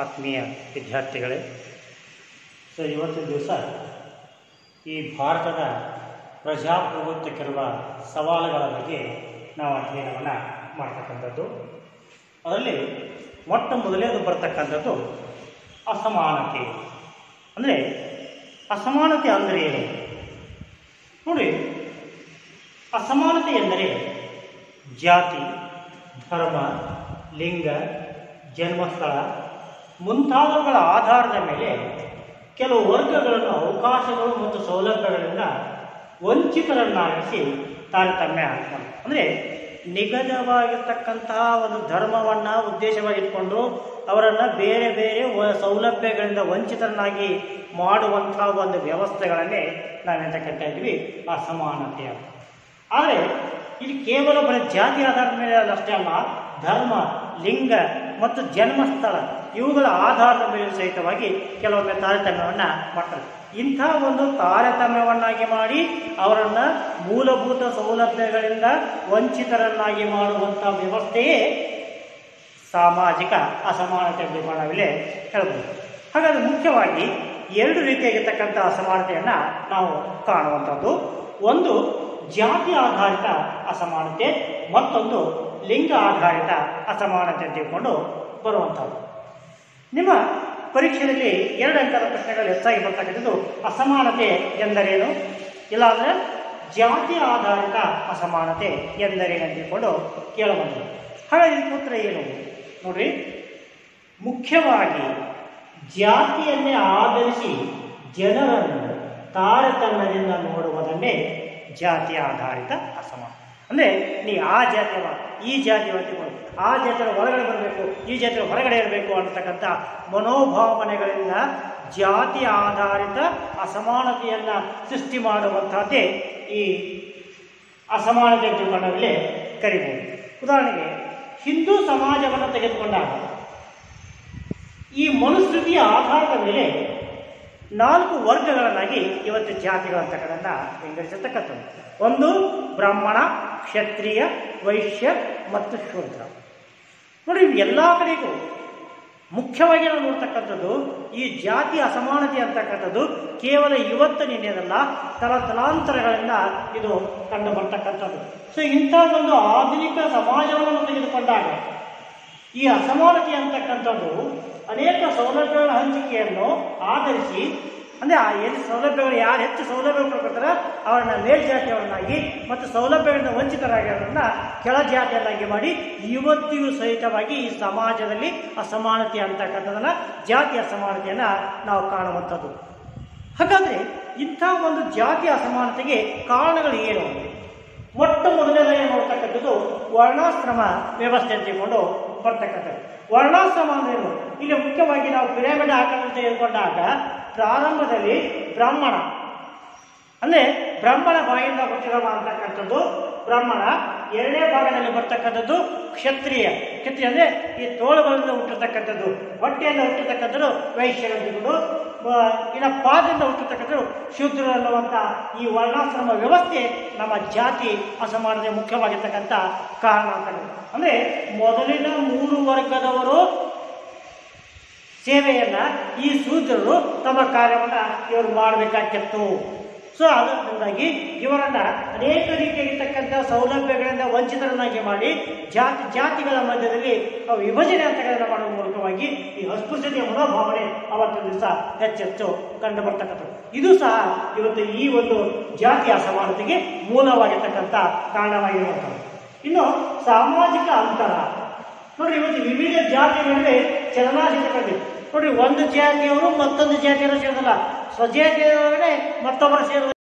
ಆತ್ಮೀಯ ವಿದ್ಯಾರ್ಥಿಗಳೇ, ಇವತ್ತಿನ ದಿವಸ ಈ ಭಾರತದ ಪ್ರಜಾಪ್ರಭುತ್ವಕ್ಕಿರುವ ಸವಾಲುಗಳ ಬಗ್ಗೆ ನಾವು ಅಧ್ಯಯನವನ್ನು ಮಾಡ್ತಕ್ಕಂಥದ್ದು. ಅದರಲ್ಲಿ ಮೊಟ್ಟ ಮೊದಲೇದು ಬರ್ತಕ್ಕಂಥದ್ದು ಅಸಮಾನತೆ. ಅಂದರೆ ಅಸಮಾನತೆ ಅಂದರೆ ಏನು ನೋಡಿ. ಅಸಮಾನತೆ ಎಂದರೆ ಜಾತಿ, ಧರ್ಮ, ಲಿಂಗ, ಜನ್ಮಸ್ಥಳ ಮುಂತಾದವುಗಳ ಆಧಾರದ ಮೇಲೆ ಕೆಲವು ವರ್ಗಗಳನ್ನು ಅವಕಾಶಗಳು ಮತ್ತು ಸೌಲಭ್ಯಗಳಿಂದ ವಂಚಿತರನ್ನಾಗಿಸಿ ತಾರತಮ್ಯ ಮಾಡಿ, ಅಂದರೆ ನಿಗದಿತವಾಗಿರ್ತಕ್ಕಂತಹ ಒಂದು ಧರ್ಮವನ್ನು ಉದ್ದೇಶವಾಗಿಟ್ಕೊಂಡು ಅವರನ್ನು ಬೇರೆ ಬೇರೆ ಸೌಲಭ್ಯಗಳಿಂದ ವಂಚಿತರನ್ನಾಗಿ ಮಾಡುವಂತಹ ಒಂದು ವ್ಯವಸ್ಥೆಗಳನ್ನೇ ನಾವೆಂತ ಕರಿತಾ ಇದ್ವಿ ಅಸಮಾನತೆ. ಆದರೆ ಇದು ಕೇವಲ ಬರೀ ಜಾತಿ ಆಧಾರದ ಮೇಲೆ ಅಷ್ಟೇ ಅಲ್ಲ, ಧರ್ಮ, ಲಿಂಗ ಮತ್ತು ಜನ್ಮಸ್ಥಳ ಇವುಗಳ ಆಧಾರದ ಮೇಲೆ ಸಹಿತವಾಗಿ ಕೆಲವೊಮ್ಮೆ ತಾರತಮ್ಯವನ್ನು ಮಾಡ್ತಾರೆ. ಇಂಥ ಒಂದು ತಾರತಮ್ಯವನ್ನಾಗಿ ಮಾಡಿ ಅವರನ್ನು ಮೂಲಭೂತ ಸೌಲಭ್ಯಗಳಿಂದ ವಂಚಿತರನ್ನಾಗಿ ಮಾಡುವಂಥ ವ್ಯವಸ್ಥೆಯೇ ಸಾಮಾಜಿಕ ಅಸಮಾನತೆ ಎಂದು ನಾವಿಲ್ಲಿ ಹೇಳ್ಬೋದು. ಹಾಗಾದರೆ ಮುಖ್ಯವಾಗಿ ಎರಡು ರೀತಿಯಾಗಿರ್ತಕ್ಕಂಥ ಅಸಮಾನತೆಯನ್ನು ನಾವು ಕಾಣುವಂಥದ್ದು. ಒಂದು ಜಾತಿ ಆಧಾರಿತ ಅಸಮಾನತೆ, ಮತ್ತೊಂದು ಲಿಂಗ ಆಧಾರಿತ ಅಸಮಾನತೆ ಅಂತ ತಿಳ್ಕೊಂಡು ಬರುವಂಥದ್ದು. ನಿಮ್ಮ ಪರೀಕ್ಷೆಯಲ್ಲಿ 2 ಅಂಕದ ಪ್ರಶ್ನೆಗಳು ಹೆಚ್ಚಾಗಿ ಬರ್ತಕ್ಕಂಥದ್ದು ಅಸಮಾನತೆ ಎಂದರೇನು, ಇಲ್ಲಾಂದರೆ ಜಾತಿ ಆಧಾರಿತ ಅಸಮಾನತೆ ಎಂದರೇನು ಅಂತ ತಿಳ್ಕೊಂಡು ಕೇಳಬಹುದು. ಹಾಗಾಗಿ ಉತ್ತರ ಏನು ನೋಡ್ರಿ. ಮುಖ್ಯವಾಗಿ ಜಾತಿಯನ್ನೇ ಆಧರಿಸಿ ಜನರನ್ನು ತಾರತಮ್ಯದಿಂದ ನೋಡುವುದನ್ನೇ ಜಾತಿ ಆಧಾರಿತ ಅಸಮಾನತೆ. ಅಂದರೆ ನೀ ಆ ಜಾತಿಯ ಈ ಜಾತಿಯ ಆ ಜಾತಿಯ ಒಳಗಡೆ ಬರಬೇಕು, ಈ ಜಾತಿಯ ಹೊರಗಡೆ ಇರಬೇಕು ಅನ್ನತಕ್ಕಂಥ ಮನೋಭಾವನೆಗಳಿಂದ ಜಾತಿ ಆಧಾರಿತ ಅಸಮಾನತೆಯನ್ನು ಸೃಷ್ಟಿ ಮಾಡುವಂಥದ್ದೇ ಈ ಅಸಮಾನತೆ ಅಂತ ನಾವಿಲ್ಲಿ ಕರಿಬೋದು. ಉದಾಹರಣೆಗೆ ಹಿಂದೂ ಸಮಾಜವನ್ನು ತೆಗೆದುಕೊಂಡಾಗ ಈ ಮನುಸ್ಮೃತಿಯ ಆಧಾರದ ಮೇಲೆ 4 ವರ್ಗಗಳನ್ನಾಗಿ ಇವತ್ತು ಜಾತಿಗಳು ಅಂತಕ್ಕಂಥ ವಿಂಗಡಿಸಿರ್ತಕ್ಕಂಥದ್ದು. ಒಂದು ಬ್ರಾಹ್ಮಣ, ಕ್ಷತ್ರಿಯ, ವೈಶ್ಯ ಮತ್ತು ಶೂದ್ರ. ನೋಡಿ, ಎಲ್ಲ ಕಡೆಗೂ ಮುಖ್ಯವಾಗಿ ನಾವು ನೋಡ್ತಕ್ಕಂಥದ್ದು ಈ ಜಾತಿ ಅಸಮಾನತೆ ಅಂತಕ್ಕಂಥದ್ದು ಕೇವಲ ಇವತ್ತು ನಿನ್ನೆದಲ್ಲ, ತಲಾಂತರಗಳಿಂದ ಇದು ಕಂಡು ಬರ್ತಕ್ಕಂಥದ್ದು. ಸೊ ಇಂಥ ಒಂದು ಆಧುನಿಕ ಸಮಾಜವನ್ನು ತೆಗೆದುಕೊಂಡಾಗ ಈ ಅಸಮಾನತೆ ಅಂತಕ್ಕಂಥದ್ದು ಅನೇಕ ಸೌಲಭ್ಯಗಳ ಹಂಚಿಕೆಯನ್ನು ಆಧರಿಸಿ, ಅಂದರೆ ಆ ಏನು ಸೌಲಭ್ಯಗಳು ಯಾರು ಹೆಚ್ಚು ಸೌಲಭ್ಯಗಳು ಕೊಡ್ತಾರೆ ಅವರನ್ನ ಮೇಲ್ಜಾತಿಯವರನ್ನಾಗಿ ಮತ್ತು ಸೌಲಭ್ಯಗಳಿಂದ ವಂಚಿತರಾಗಿರೋರನ್ನ ಕೆಳ ಜಾತಿಯನ್ನಾಗಿ ಮಾಡಿ ಇವತ್ತಿಗೂ ಸಹಿತವಾಗಿ ಈ ಸಮಾಜದಲ್ಲಿ ಅಸಮಾನತೆ ಅಂತಕ್ಕಂಥದ್ದನ್ನು ಜಾತಿ ಅಸಮಾನತೆಯನ್ನು ನಾವು ಕಾಣುವಂಥದ್ದು. ಹಾಗಾದರೆ ಇಂಥ ಒಂದು ಜಾತಿ ಅಸಮಾನತೆಗೆ ಕಾರಣಗಳು ಏನು? ಮೊಟ್ಟ ಮೊದಲನೇದಾಗಿ ನೋಡ್ತಕ್ಕಂಥದ್ದು ವರ್ಣಾಶ್ರಮ ವ್ಯವಸ್ಥೆ ಅಂತ ತಿಳ್ಕೊಂಡು ಬರ್ತಕ್ಕಂಥದ್ದು. ವರ್ಣಾಶ್ರಮ ಅಂದ್ರೇನು? ಇಲ್ಲಿ ಮುಖ್ಯವಾಗಿ ನಾವು ಪಿರಮಿಡ್ ಆಕಾರದಲ್ಲಿ ತೆಗೆದುಕೊಂಡಾಗ ಪ್ರಾರಂಭದಲ್ಲಿ ಬ್ರಾಹ್ಮಣ, ಅಂದರೆ ಬ್ರಾಹ್ಮಣ ಬಾಯಿಂದ ಹುಟ್ಟಿದವ ಅಂತಕ್ಕಂಥದ್ದು ಬ್ರಾಹ್ಮಣ. 2ನೇ ಭಾಗದಲ್ಲಿ ಬರ್ತಕ್ಕಂಥದ್ದು ಕ್ಷತ್ರಿಯ. ಕ್ಷತ್ರಿಯ ಅಂದರೆ ಈ ತೋಳುಗಳಿಂದ ಹುಟ್ಟಿರ್ತಕ್ಕಂಥದ್ದು, ಹೊಟ್ಟೆಯಿಂದ ಹುಟ್ಟಿರ್ತಕ್ಕಂಥದ್ದು ವೈಶ್ಯರು, ಇನ್ನು ಪಾದದಿಂದ ಹುಟ್ಟಿರ್ತಕ್ಕಂಥದ್ದು ಶೂದ್ರರು ಅನ್ನುವಂಥ ಈ ವರ್ಣಾಶ್ರಮ ವ್ಯವಸ್ಥೆ ನಮ್ಮ ಜಾತಿ ಅಸಮಾನತೆ ಮುಖ್ಯವಾಗಿರ್ತಕ್ಕಂಥ ಕಾರಣ ಅಂತ. ಅಂದರೆ ಮೊದಲಿನ 3 ವರ್ಗದವರು ಸೇವೆಯನ್ನು ಈ ಶೂದ್ರರು ತಮ್ಮ ಕಾರ್ಯವನ್ನು ಇವರು ಮಾಡಬೇಕಾಗಿತ್ತು. ಸೊ ಅದರಿಂದಾಗಿ ಇವರನ್ನು ಅನೇಕ ರೀತಿಯಾಗಿರ್ತಕ್ಕಂಥ ಸೌಲಭ್ಯಗಳಿಂದ ವಂಚಿತರನ್ನಾಗಿ ಮಾಡಿ ಜಾತಿಗಳ ಮಧ್ಯದಲ್ಲಿ ವಿಭಜನೆ ಅಂತಗಳನ್ನು ಮಾಡುವ ಮೂಲಕವಾಗಿ ಈ ಅಸ್ಪೃಶ್ಯತೆಯ ಮನೋಭಾವನೆ ಅವತ್ತಿನ ದಿವಸ ಹೆಚ್ಚೆಚ್ಚು ಕಂಡು ಬರ್ತಕ್ಕಂಥದ್ದು. ಇದು ಸಹ ಇವತ್ತು ಈ ಒಂದು ಜಾತಿ ಅಸಮಾನತೆಗೆ ಮೂಲವಾಗಿರ್ತಕ್ಕಂಥ ಕಾರಣವಾಗಿರುವಂಥದ್ದು. ಇನ್ನು ಸಾಮಾಜಿಕ ಅಂತರ ನೋಡಿರಿ, ಇವತ್ತು ವಿವಿಧ ಜಾತಿಯ ನಡುವೆ ಚಲನಾಶೀಲ ಕಂಡಿದೆ. ನೋಡಿ, ಒಂದು ಜಾತಿಯವರು ಮತ್ತೊಂದು ಜಾತಿಯವರು ಸೇರೋದಿಲ್ಲ, ಸ್ವಜಾತಿಯವರೇ ಮತ್ತೊಬ್ಬರು ಸೇರೋದು.